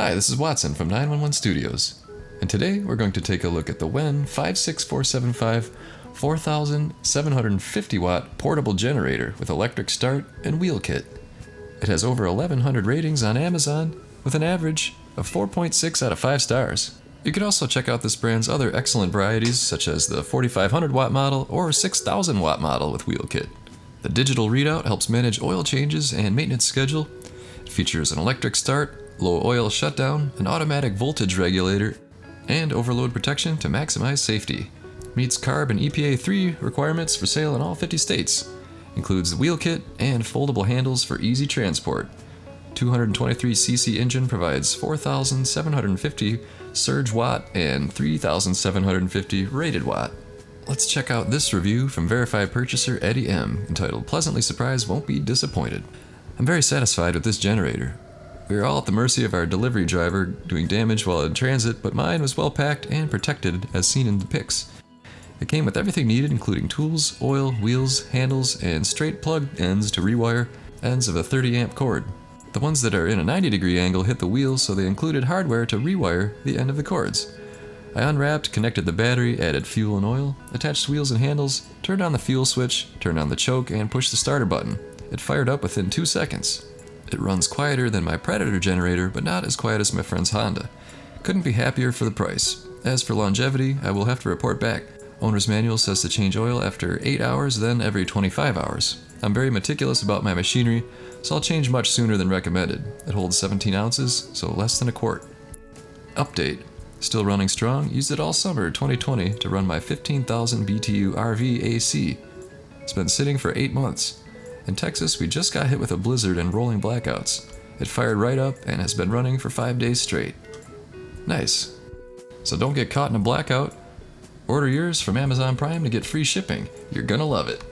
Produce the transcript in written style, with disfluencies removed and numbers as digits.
Hi, this is Watson from 911 Studios, and today we're going to take a look at the WEN 56475 4,750 watt portable generator with electric start and wheel kit. It has over 1,100 ratings on Amazon with an average of 4.6 out of 5 stars. You can also check out this brand's other excellent varieties such as the 4,500 watt model or 6,000 watt model with wheel kit. The digital readout helps manage oil changes and maintenance schedule. It features an electric start, low oil shutdown, an automatic voltage regulator, and overload protection to maximize safety. Meets CARB and EPA III requirements for sale in all 50 states. Includes the wheel kit and foldable handles for easy transport. 223cc engine provides 4,750 surge watt and 3,750 rated watt. Let's check out this review from verified purchaser Eddie M, entitled "Pleasantly Surprised Won't Be Disappointed." I'm very satisfied with this generator. We are all at the mercy of our delivery driver doing damage while in transit, but mine was well packed and protected as seen in the pics. It came with everything needed, including tools, oil, wheels, handles, and straight plug ends to rewire ends of a 30 amp cord. The ones that are in a 90-degree angle hit the wheels, so they included hardware to rewire the end of the cords. I unwrapped, connected the battery, added fuel and oil, attached wheels and handles, turned on the fuel switch, turned on the choke, and pushed the starter button. It fired up within 2 seconds. It runs quieter than my Predator generator, but not as quiet as my friend's Honda. Couldn't be happier for the price. As for longevity, I will have to report back. Owner's manual says to change oil after 8 hours, then every 25 hours. I'm very meticulous about my machinery, so I'll change much sooner than recommended. It holds 17 ounces, so less than a quart. Update. Still running strong, used it all summer 2020 to run my 15,000 BTU RV AC. It's been sitting for 8 months. In Texas, we just got hit with a blizzard and rolling blackouts. It fired right up and has been running for 5 days straight. Nice. So don't get caught in a blackout. Order yours from Amazon Prime to get free shipping. You're gonna love it.